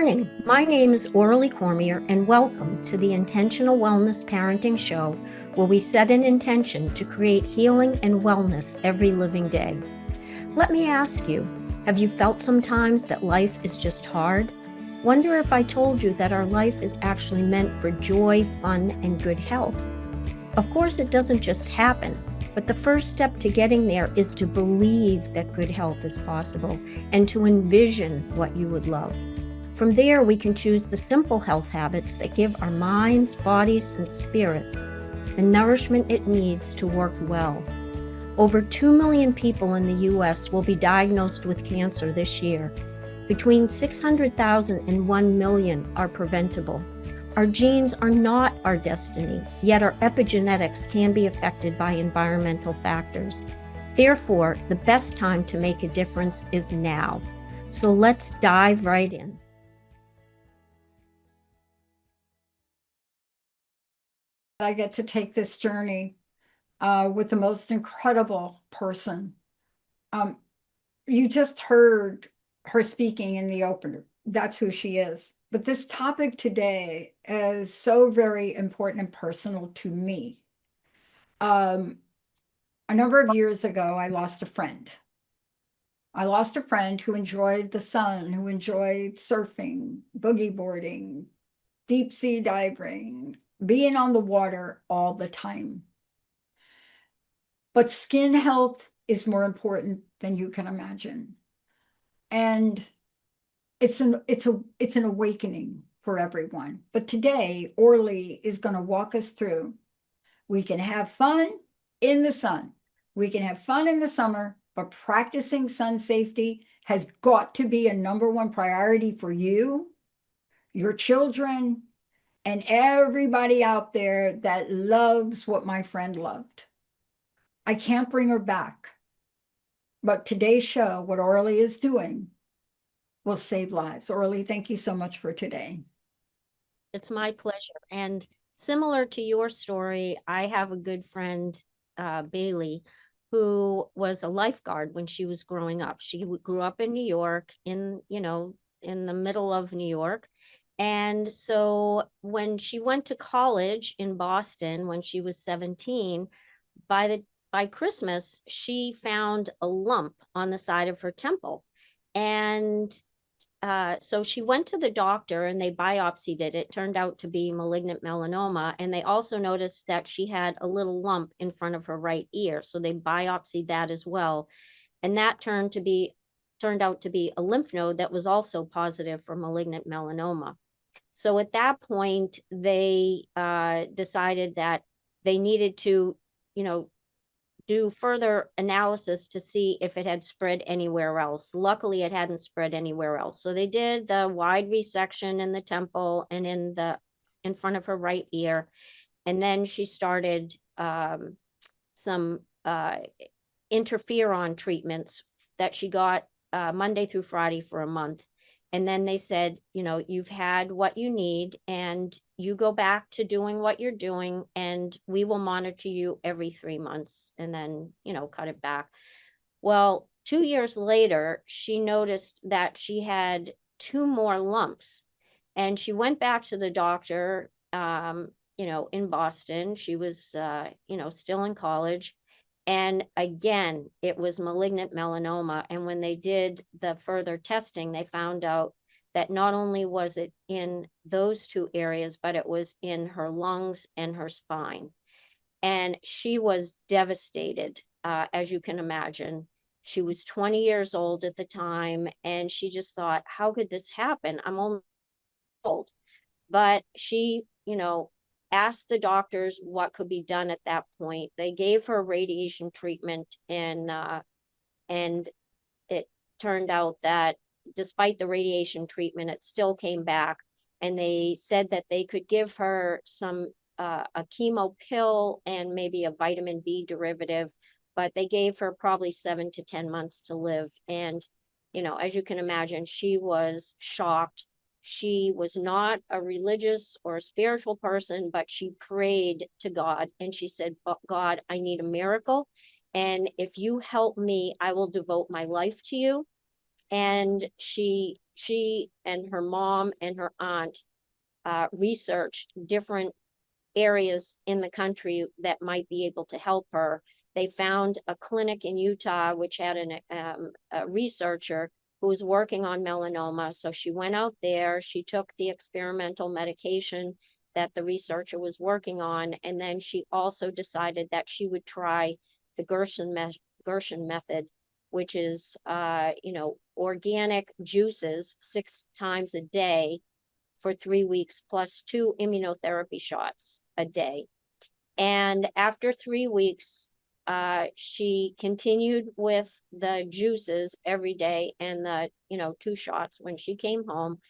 morning. My name is Aurelie Cormier, and welcome to the Intentional Wellness Parenting Show, where we set an intention to create healing and wellness every living day. Let me ask you, have you felt sometimes that life is just hard? Wonder if I told you that our life is actually meant for joy, fun, and good health. Of course, it doesn't just happen, but the first step to getting there is to believe that good health is possible and to envision what you would love. From there, we can choose the simple health habits that give our minds, bodies, and spirits the nourishment it needs to work well. Over 2 million people in the U.S. will be diagnosed with cancer this year. Between 600,000 and 1 million are preventable. Our genes are not our destiny, yet our epigenetics can be affected by environmental factors. Therefore, the best time to make a difference is now. So let's dive right in. I get to take this journey with the most incredible person. You just heard her speaking in the opener. That's who she is. But this topic today is so very important and personal to me. A number of years ago, I lost a friend. I lost a friend who enjoyed the sun, who enjoyed surfing, boogie boarding, deep sea diving, being on the water all the time. But skin health is more important than you can imagine. And it's an awakening for everyone. But today, Aurelie is going to walk us through. We can have fun in the sun. We can have fun in the summer, but practicing sun safety has got to be a #1 priority for you, your children, and everybody out there that loves what my friend loved. I can't bring her back, but today's show, what Aurelie is doing, will save lives. Aurelie, thank you so much for today. It's my pleasure. And similar to your story, I have a good friend, Baccili, who was a lifeguard when she was growing up. She grew up in New York, in the middle of New York. And so when she went to college in Boston, when she was 17, by Christmas, she found a lump on the side of her temple. And so she went to the doctor and they biopsied it. It turned out to be malignant melanoma. And they also noticed that she had a little lump in front of her right ear. So they biopsied that as well. And that turned out to be a lymph node that was also positive for malignant melanoma. So at that point, they decided that they needed to, do further analysis to see if it had spread anywhere else. Luckily, it hadn't spread anywhere else. So they did the wide resection in the temple and in front of her right ear. And then she started some interferon treatments that she got Monday through Friday for a month. And then they said, you've had what you need and you go back to doing what you're doing and we will monitor you every 3 months and then, cut it back. Well, 2 years later, she noticed that she had 2 more lumps and she went back to the doctor, in Boston. She was, still in college. And again, it was malignant melanoma. And when they did the further testing, they found out that not only was it in those 2 areas, but it was in her lungs and her spine. And she was devastated, as you can imagine. She was 20 years old at the time, and she just thought, how could this happen? I'm only old. But she, asked the doctors what could be done at that point. They gave her radiation treatment and it turned out that despite the radiation treatment, it still came back. And they said that they could give her some a chemo pill and maybe a vitamin B derivative, but they gave her probably 7 to 10 months to live. And, as you can imagine, she was shocked. She was not a religious or a spiritual person, but she prayed to God and she said, God, I need a miracle. And if you help me, I will devote my life to you. And she and her mom and her aunt researched different areas in the country that might be able to help her. They found a clinic in Utah, which had a researcher who was working on melanoma. So she went out there, she took the experimental medication that the researcher was working on, and then she also decided that she would try the Gerson method, which is, organic juices 6 times a day for 3 weeks, plus 2 immunotherapy shots a day. And after 3 weeks, she continued with the juices every day and the 2 shots when she came home,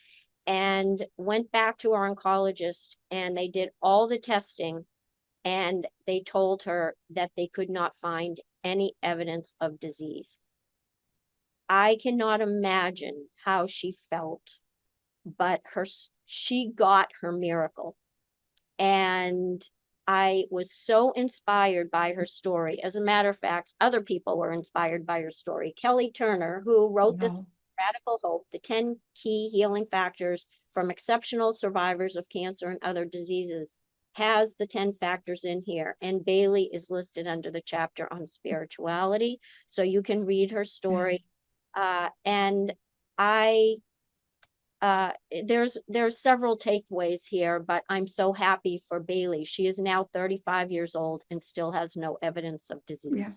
and went back to our oncologist, and they did all the testing, and they told her that they could not find any evidence of disease. I cannot imagine how she felt, but she got her miracle. And I was so inspired by her story. As a matter of fact, other people were inspired by her story. Kelly Turner, who wrote this Radical Hope, the 10 key healing factors from exceptional survivors of cancer and other diseases, has the 10 factors in here. And Bailey is listed under the chapter on spirituality. So you can read her story. And there's several takeaways here, but I'm so happy for Bailey. She is now 35 years old and still has no evidence of disease. Yeah.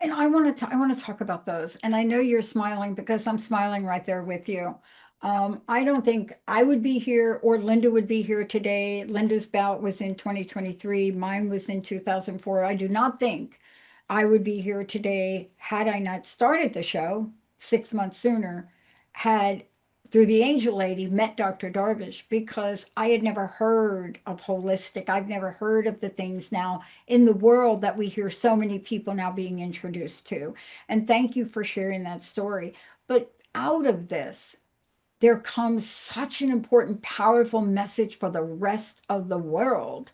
And I want to talk about those. And I know you're smiling because I'm smiling right there with you. I don't think I would be here or Linda would be here today. Linda's bout was in 2023. Mine was in 2004. I do not think I would be here today had I not started the show 6 months sooner, had through the angel lady met Dr. Darvish, because I had never heard of holistic. I've never heard of the things now in the world that we hear so many people now being introduced to. And thank you for sharing that story. But out of this, there comes such an important, powerful message for the rest of the world,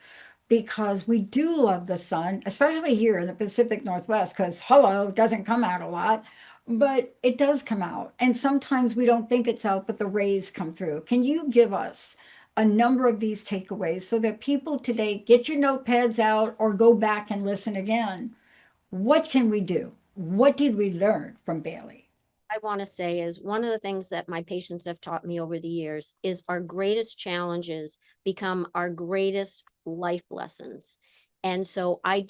because we do love the sun, especially here in the Pacific Northwest, because hello, it doesn't come out a lot, but it does come out. And sometimes we don't think it's out, but the rays come through. Can you give us a number of these takeaways so that people today get your notepads out or go back and listen again? What can we do? What did we learn from Bailey? I want to say is one of the things that my patients have taught me over the years is our greatest challenges become our greatest life lessons. And so by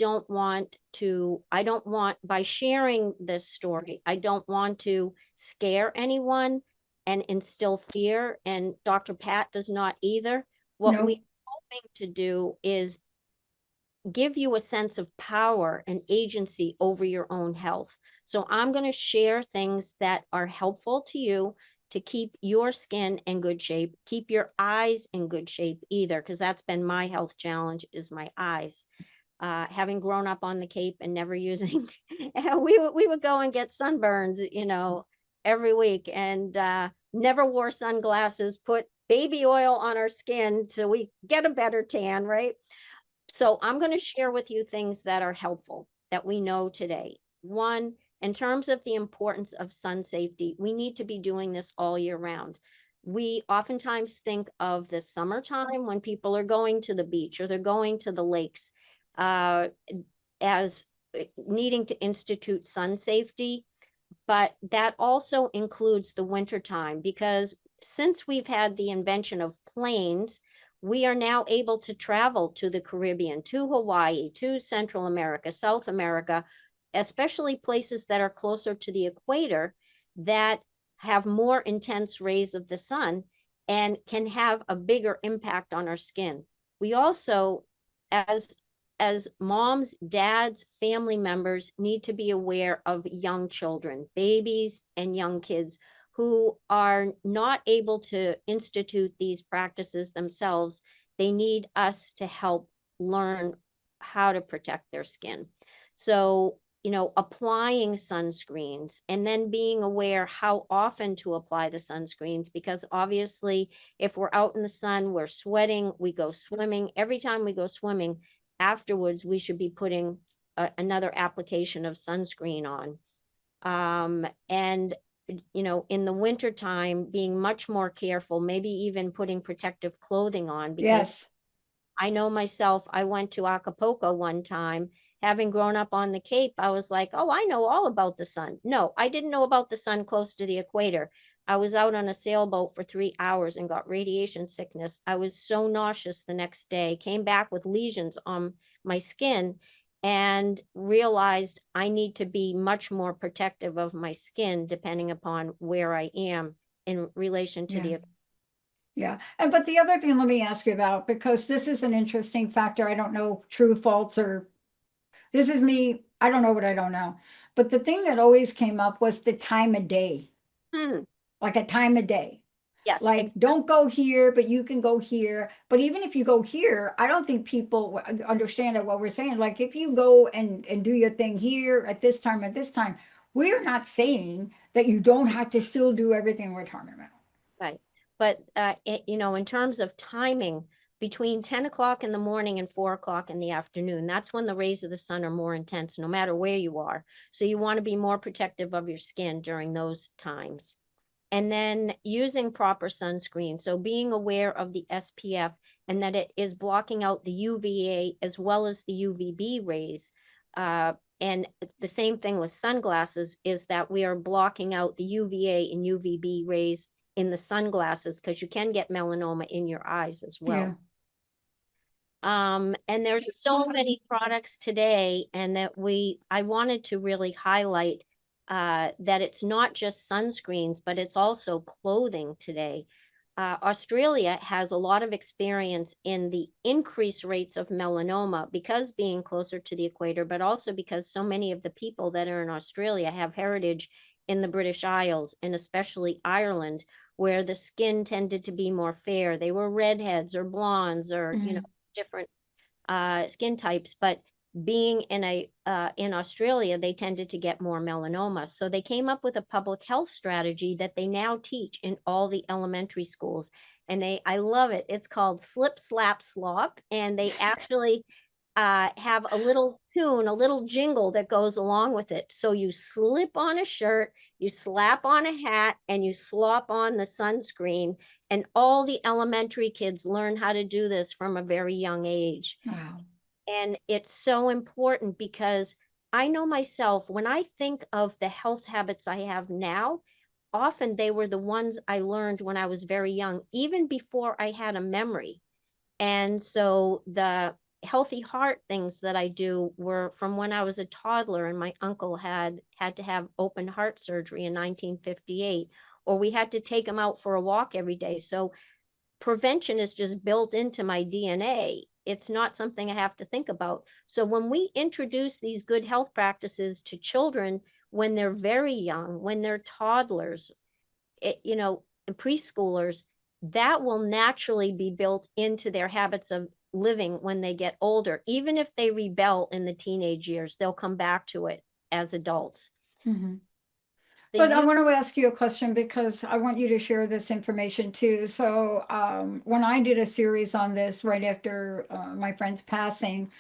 sharing this story, I don't want to scare anyone and instill fear. And Dr. Pat does not either. What No. we're hoping to do is give you a sense of power and agency over your own health. So I'm going to share things that are helpful to you to keep your skin in good shape, keep your eyes in good shape either, because that's been my health challenge, is my eyes. Having grown up on the Cape and never using, we would go and get sunburns, every week, and never wore sunglasses, put baby oil on our skin so we get a better tan, right? So I'm going to share with you things that are helpful that we know today. One, in terms of the importance of sun safety, we need to be doing this all year round. We oftentimes think of the summertime when people are going to the beach or they're going to the lakes as needing to institute sun safety, but that also includes the wintertime, because since we've had the invention of planes, we are now able to travel to the Caribbean, to Hawaii, to Central America, South America, especially places that are closer to the equator that have more intense rays of the sun and can have a bigger impact on our skin. We also, as moms, dads, family members, need to be aware of young children, babies and young kids who are not able to institute these practices themselves. They need us to help learn how to protect their skin. So, applying sunscreens and then being aware how often to apply the sunscreens, because obviously if we're out in the sun, we're sweating, we go swimming. Every time we go swimming, afterwards, we should be putting another application of sunscreen on. And you know, in the wintertime, being much more careful, maybe even putting protective clothing on, because Yes. I know myself, I went to Acapulco one time. Having grown up on the Cape, I was like, oh, I know all about the sun. No, I didn't know about the sun close to the equator. I was out on a sailboat for 3 hours and got radiation sickness. I was so nauseous the next day, came back with lesions on my skin, and realized I need to be much more protective of my skin depending upon where I am in relation to Yeah. the. Yeah. And but the other thing, let me ask you about, because this is an interesting factor. I don't know true, false, or this is me. I don't know what I don't know. But the thing that always came up was the time of day, Hmm, like a time of day. yes, Like, don't go here, but you can go here. But even if you go here, I don't think people understand what we're saying. Like, if you go and do your thing here at this time, we're not saying that you don't have to still do everything we're talking about. right. But you know, in terms of timing, between 10 o'clock in the morning and 4 o'clock in the afternoon, that's when the rays of the sun are more intense, no matter where you are. So you want to be more protective of your skin during those times. And then using proper sunscreen. So being aware of the SPF and that it is blocking out the UVA as well as the UVB rays. And the same thing with sunglasses is that we are blocking out the UVA and UVB rays in the sunglasses, because you can get melanoma in your eyes as Yeah. well. And there's so many products today, and that I wanted to really highlight that it's not just sunscreens, but it's also clothing today. Australia has a lot of experience in the increased rates of melanoma because being closer to the equator, but also because so many of the people that are in Australia have heritage in the British Isles, and especially Ireland, where the skin tended to be more fair. They were redheads or blondes or, you know, Mhm. different skin types, but being in Australia, they tended to get more melanoma. So they came up with a public health strategy that they now teach in all the elementary schools. And I love it. It's called Slip, Slap, Slop. And they actually have a little tune, a little jingle that goes along with it. So you slip on a shirt, you slap on a hat, and you slop on the sunscreen. And all the elementary kids learn how to do this from a very young age. Wow. And it's so important because I know myself, when I think of the health habits I have now, often they were the ones I learned when I was very young, even before I had a memory. And so the healthy heart things that I do were from when I was a toddler, and my uncle had to have open heart surgery in 1958, or we had to take him out for a walk every day. So prevention is just built into my DNA. It's not something I have to think about. So when we introduce these good health practices to children when they're very young, when they're toddlers, you know, and preschoolers, that will naturally be built into their habits of living when they get older. Even if they rebel in the teenage years, they'll come back to it as adults. Mhm. The But I youth, want to ask you a question because I want you to share this information too. So, when I did a series on this right after my friend's passing,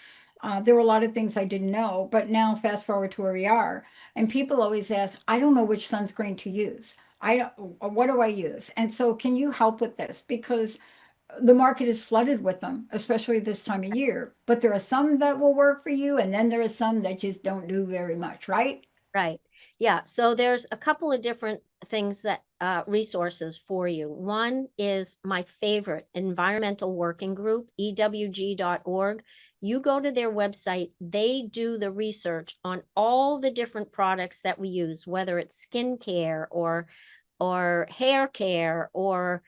there were a lot of things I didn't know. But now, fast forward to where we are, and people always ask, I don't know which sunscreen to use. I don't, what do I use? And so, can you help with this? Because the market is flooded with them, especially this time of year. But there are some that will work for you, and then there are some that just don't do very much, right? right. Yeah. So there's a couple of different things that resources for you. One is my favorite environmental working group, ewg.org. You go to their website, they do the research on all the different products that we use, whether it's skincare or hair care or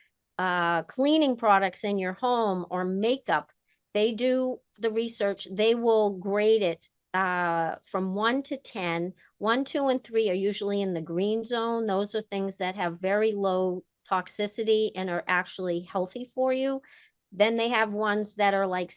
cleaning products in your home or makeup. They do the research. They will grade it from 1 to 10. 1, 2, and 3 are usually in the green zone. Those are things that have very low toxicity and are actually healthy for you. Then they have ones that are like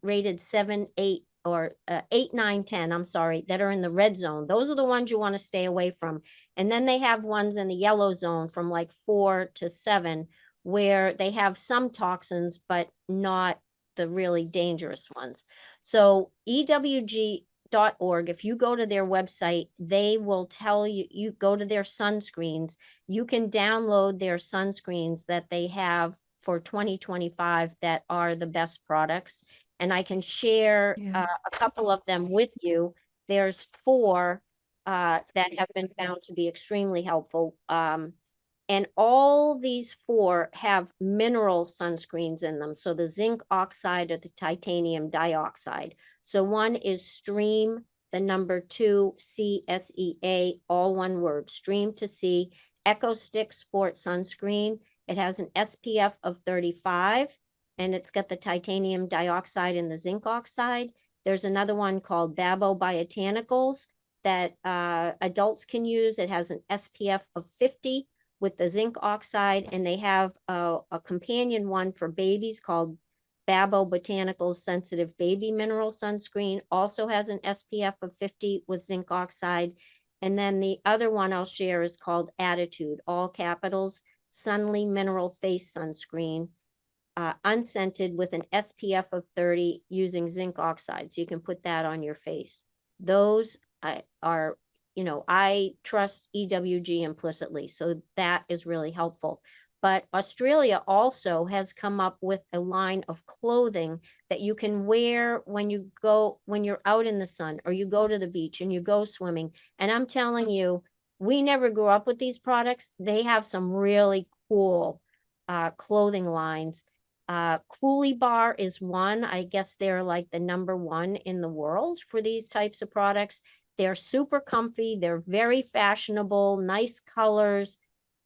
rated 7, 8, or 8, 9, 10, I'm sorry, that are in the red zone. Those are the ones you want to stay away from. And then they have ones in the yellow zone from like 4 to 7, where they have some toxins, but not the really dangerous ones. So EWG zinc.org, if you go to their website, they will tell you, you go to their sunscreens, you can download their sunscreens that they have for 2025 that are the best products. And I can share Yeah. a couple of them with you. There's four that have been found to be extremely helpful. And all these four have mineral sunscreens in them. So the zinc oxide or the titanium dioxide. So one is Stream, the number 2, CSEA, all one word, Stream to See, Eco Stick Sport Sunscreen. It has an SPF of 35, and it's got the titanium dioxide and the zinc oxide. There's another one called Babo Biotanicals that adults can use. It has an SPF of 50 with the zinc oxide, and they have a companion one for babies called Babo Botanicals Sensitive Baby Mineral Sunscreen, also has an SPF of 50 with zinc oxide. And then the other one I'll share is called Attitude, all capitals, Sunly Mineral Face Sunscreen, unscented with an SPF of 30 using zinc oxide. So you can put that on your face. Those are, I trust EWG implicitly. So that is really helpful. But Australia also has come up with a line of clothing that you can wear when you're out in the sun or you go to the beach and you go swimming. And I'm telling you, we never grew up with these products. They have some really cool clothing lines. Coolie Bar is one. I guess they're like the number one in the world for these types of products. They're super comfy. They're very fashionable, nice colors,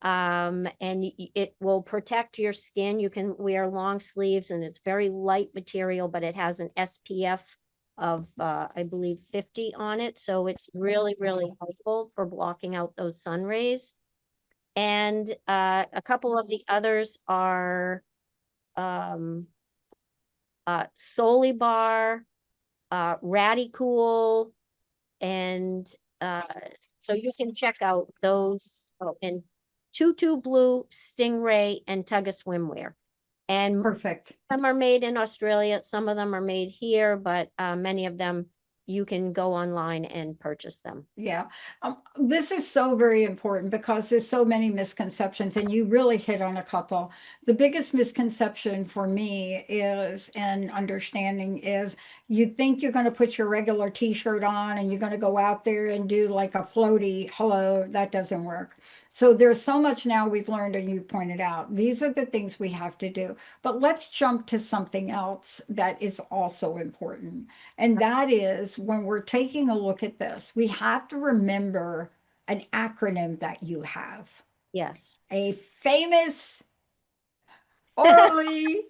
and it will protect your skin. You can wear long sleeves, and it's very light material, but it has an SPF of, I believe, 50 on it. So it's really, really helpful for blocking out those sun rays. And a couple of the others are Solibar, Radicool, and so you can check out those. Oh, and Tutu Blue, Stingray, and Tug of Swimwear. And Perfect. some are made in Australia, some of them are made here, but many of them you can go online and purchase them. Yeah. This is so very important because there's so many misconceptions, and you really hit on a couple. The biggest misconception for me is, and understanding is, you think you're going to put your regular t-shirt on and you're going to go out there and do like a floaty. Hello, that doesn't work. So there's so much now we've learned, and you pointed out, these are the things we have to do. But let's jump to something else that is also important. And that is, when we're taking a look at this, we have to remember an acronym that you have. Yes. A famous Aurelie.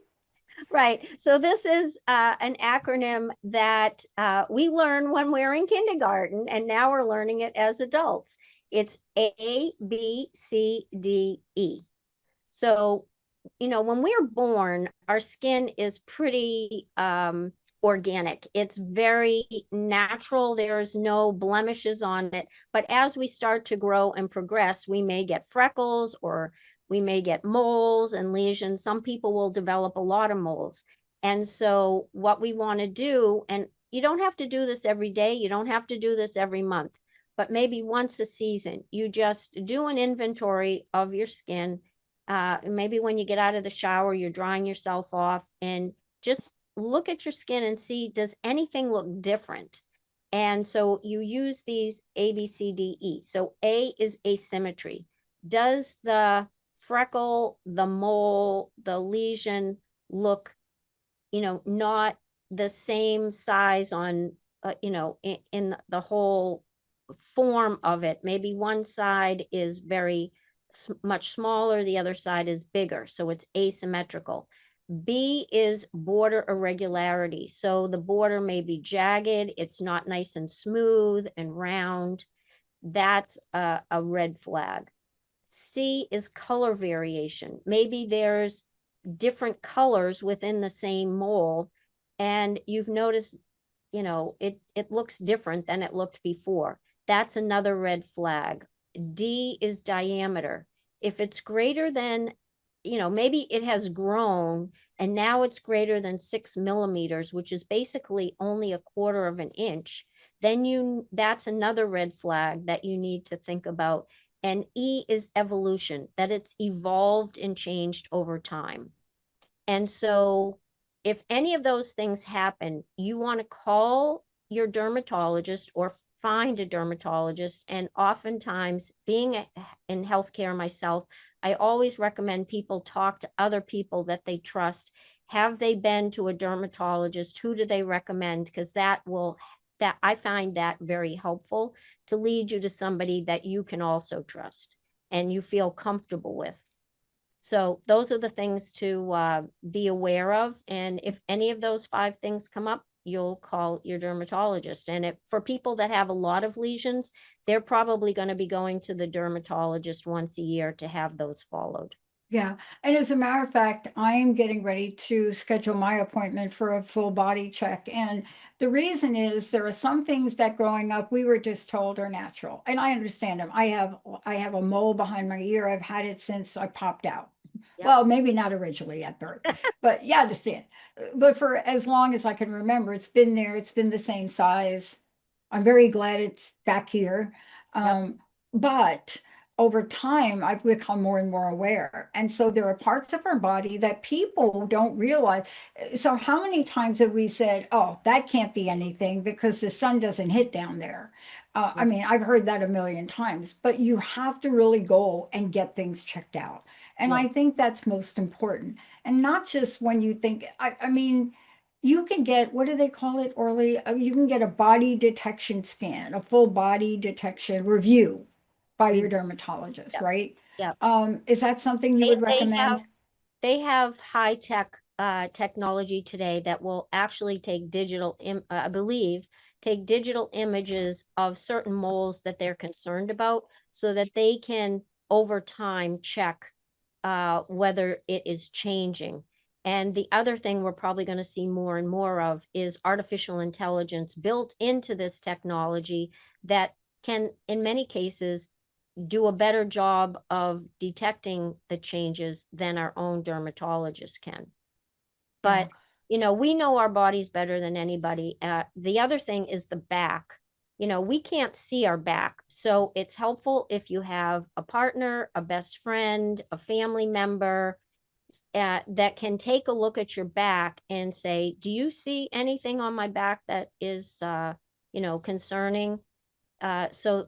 Right. So this is an acronym that we learn when we're in kindergarten, and now we're learning it as adults. It's A, B, C, D, E. So, when we're born, our skin is pretty organic. It's very natural. There's no blemishes on it. But as we start to grow and progress, we may get freckles, or we may get moles and lesions. Some people will develop a lot of moles. And so what we want to do, and you don't have to do this every day, you don't have to do this every month, but maybe once a season, you just do an inventory of your skin. Maybe when you get out of the shower, you're drying yourself off, and just look at your skin and see, does anything look different? And so you use these A, B, C, D, E. So A is asymmetry. Does the freckle, the mole, the lesion look, not the same size on, in the whole form of it? Maybe one side is very much smaller, the other side is bigger, so it's asymmetrical. B is border irregularity. So the border may be jagged, it's not nice and smooth and round. That's a red flag. C is color variation. Maybe there's different colors within the same mole, and you've noticed, it looks different than it looked before. That's another red flag. D is diameter. If it's greater than, maybe it has grown and now it's greater than 6 millimeters, which is basically only 1/4 of an inch, then that's another red flag that you need to think about. And E is evolution, that it's evolved and changed over time. And so if any of those things happen, you want to call your dermatologist or find a dermatologist. And oftentimes, being in healthcare myself, I always recommend people talk to other people that they trust. Have they been to a dermatologist? Who do they recommend? Because that I find that very helpful to lead you to somebody that you can also trust and you feel comfortable with. So those are the things to be aware of. And if any of those 5 things come up, you'll call your dermatologist. And for people that have a lot of lesions, they're probably going to be going to the dermatologist once a year to have those followed. Yeah. And as a matter of fact, I am getting ready to schedule my appointment for a full body check. And the reason is there are some things that growing up we were just told are natural. And I understand them. I have a mole behind my ear. I've had it since I popped out. Yep. Well, maybe not originally at birth, but yeah, I understand. But for as long as I can remember, it's been there. It's been the same size. I'm very glad it's back here. Yep. But over time, I've become more and more aware. And so there are parts of our body that people don't realize. So, how many times have we said, oh, that can't be anything because the sun doesn't hit down there? I Yep. mean, I've heard that a million times, but you have to really go and get things checked out. And Yes. I think that's most important. And not just when you think, I mean, you can get, what do they call it, Orly? You can get a body detection scan, a full body detection review by your dermatologist, Yep. right? Yep. Is that something you They, would they have recommend? they have high tech technology today that will actually take I believe, take digital images of certain moles that they're concerned about so that they can over time check whether it is changing. And the other thing we're probably going to see more and more of is artificial intelligence built into this technology that can, in many cases, do a better job of detecting the changes than our own dermatologist can. Yeah, But, we know our bodies better than anybody. The other thing is the back. We can't see our back. So it's helpful if you have a partner, a best friend, a family member that can take a look at your back and say, do you see anything on my back that is, concerning? So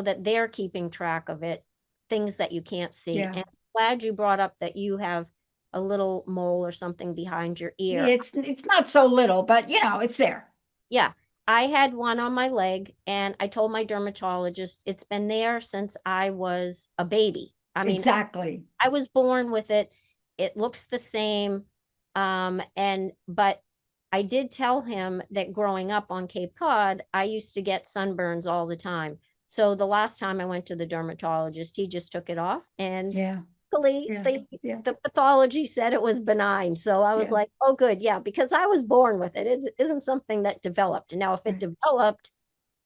that they're keeping track of it, things that you can't see. yeah. And I'm glad you brought up that you have a little mole or something behind your ear. It's not so little, but it's there. Yeah, I had one on my leg, and I told my dermatologist it's been there since I was a baby. I mean, Exactly. I was born with it. It looks the same. But I did tell him that growing up on Cape Cod, I used to get sunburns all the time. So the last time I went to the dermatologist, he just took it off, and Yeah, luckily yeah, yeah, the pathology said it was benign. So I was yeah. like, oh good, yeah, because I was born with it. It isn't something that developed. And now if it Right. developed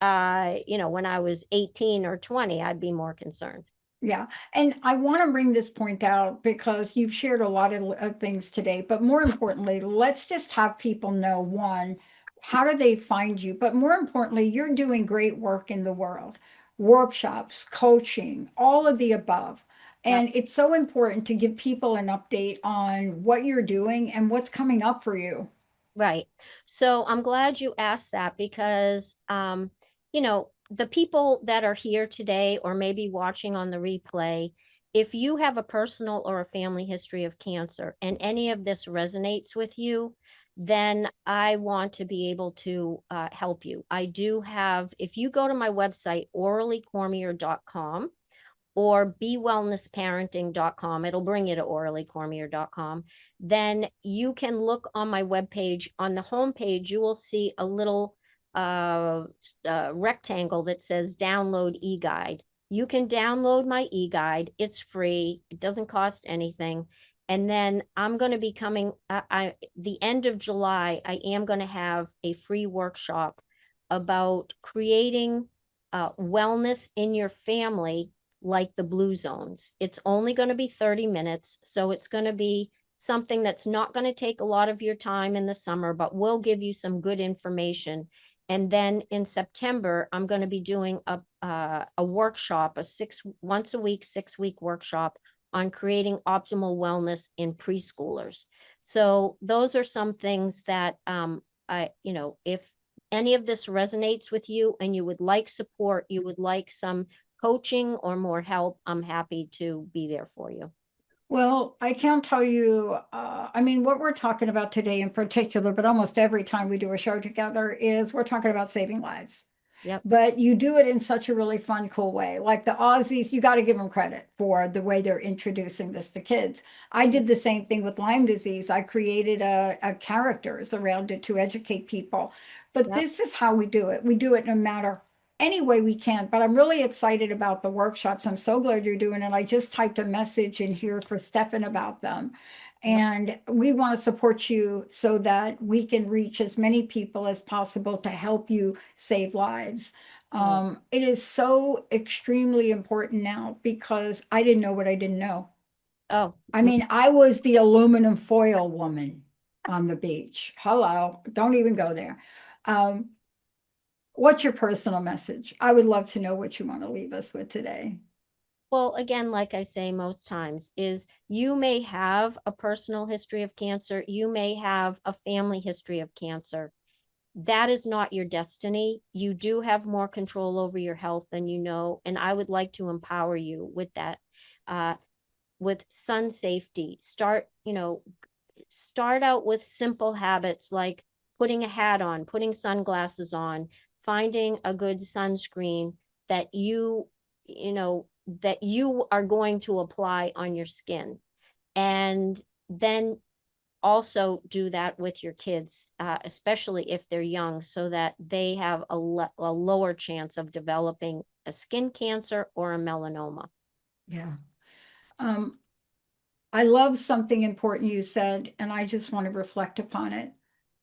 when I was 18 or 20, I'd be more concerned. Yeah, and I want to bring this point out because you've shared a lot of things today, but more importantly, let's just have people know, one, how do they find you? But more importantly, you're doing great work in the world, workshops, coaching, all of the above. Yep. And it's so important to give people an update on what you're doing and what's coming up for you. Right. So I'm glad you asked that because, the people that are here today or maybe watching on the replay, if you have a personal or a family history of cancer and any of this resonates with you, then I want to be able to help you. I do have, if you go to my website, aureliecormier.com, or bewellnessparenting.com. It'll bring you to aureliecormier.com. Then you can look on my webpage. On the homepage, you will see a little rectangle that says download e-guide. You can download my e-guide. It's free. It doesn't cost anything. And then I'm going to be coming, the end of July, I am going to have a free workshop about creating wellness in your family like the blue zones. It's only going to be 30 minutes. So it's going to be something that's not going to take a lot of your time in the summer, but will give you some good information. And then in September, I'm going to be doing a workshop, once a week, 6-week workshop on creating optimal wellness in preschoolers. So those are some things that if any of this resonates with you and you would like support, you would like some coaching or more help, I'm happy to be there for you. Well, I can't tell you, I mean, what we're talking about today in particular, but almost every time we do a show together, is we're talking about saving lives. Yep. But you do it in such a really fun, cool way. Like the Aussies, you got to give them credit for the way they're introducing this to kids. I did the same thing with Lyme disease. I created a characters around it to educate people. But Yep. this is how we do it. We do it no matter any way we can. But I'm really excited about the workshops. I'm so glad you're doing it. I just typed a message in here for Stefan about them. Yep. And we want to support you so that we can reach as many people as possible to help you save lives. It is so extremely important now because I didn't know what I didn't know. Oh, I mean, I was the aluminum foil woman on the beach. Hello, don't even go there. Um, what's your personal message? I would love to know what you want to leave us with today. well, again, like I say most times, is you may have a personal history of cancer, you may have a family history of cancer. That is not your destiny. You do have more control over your health than you know, and I would like to empower you with that. With sun safety, start out with simple habits like putting a hat on, putting sunglasses on, finding a good sunscreen that that you are going to apply on your skin. And then also do that with your kids, especially if they're young, so that they have a lower chance of developing a skin cancer or a melanoma. Yeah. Um, I love something important you said, and I just want to reflect upon it.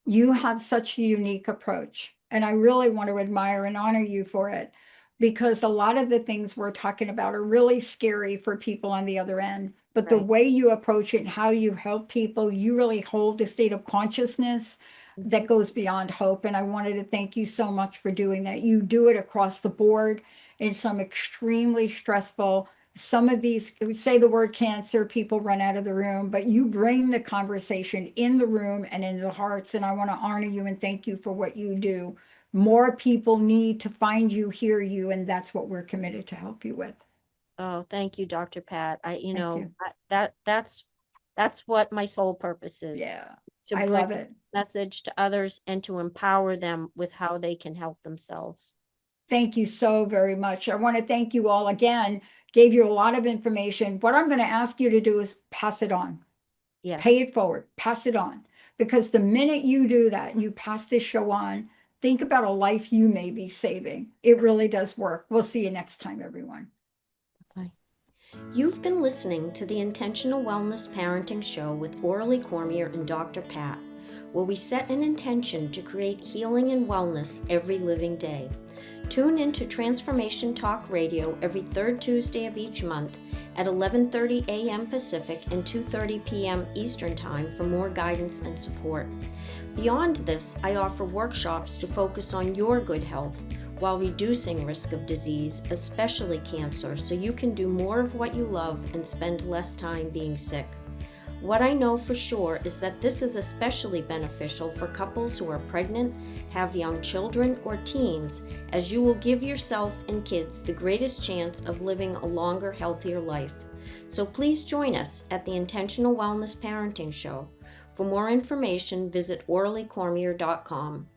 You have such a unique approach, and I really want to admire and honor you for it because a lot of the things we're talking about are really scary for people on the other end. But the Right. way you approach it and how you help people, you really hold a state of consciousness that Mhm. goes beyond hope. And I wanted to thank you so much for doing that. You do it across the board in some extremely stressful, some of these say the word cancer, people run out of the room, but you bring the conversation in the room and in the hearts. And I want to honor you and thank you for what you do. More people need to find you, hear you, and that's what we're committed to help you with. Oh, thank you, Dr. Pat. Thank you. That's what my sole purpose is, Yeah, to I bring love it. message to others and to empower them with how they can help themselves. Thank you so very much. I want to thank you all again. Gave you a lot of information. What I'm going to ask you to do is pass it on. Pay Yes. it forward, pass it on. Because the minute you do that and you pass this show on, think about a life you may be saving. It really does work. We'll see you next time, everyone. Bye. You've been listening to the Intentional Wellness Parenting Show with Aurelie Cormier and Dr. Pat, where we set an intention to create healing and wellness every living day. Tune into Transformation Talk Radio every third Tuesday of each month at 11:30 a.m. Pacific and 2:30 p.m. Eastern Time for more guidance and support. Beyond this, I offer workshops to focus on your good health while reducing risk of disease, especially cancer, so you can do more of what you love and spend less time being sick. What I know for sure is that this is especially beneficial for couples who are pregnant, have young children, or teens, as you will give yourself and kids the greatest chance of living a longer, healthier life. So please join us at the Intentional Wellness Parenting Show. For more information, visit AurelieCormier.com.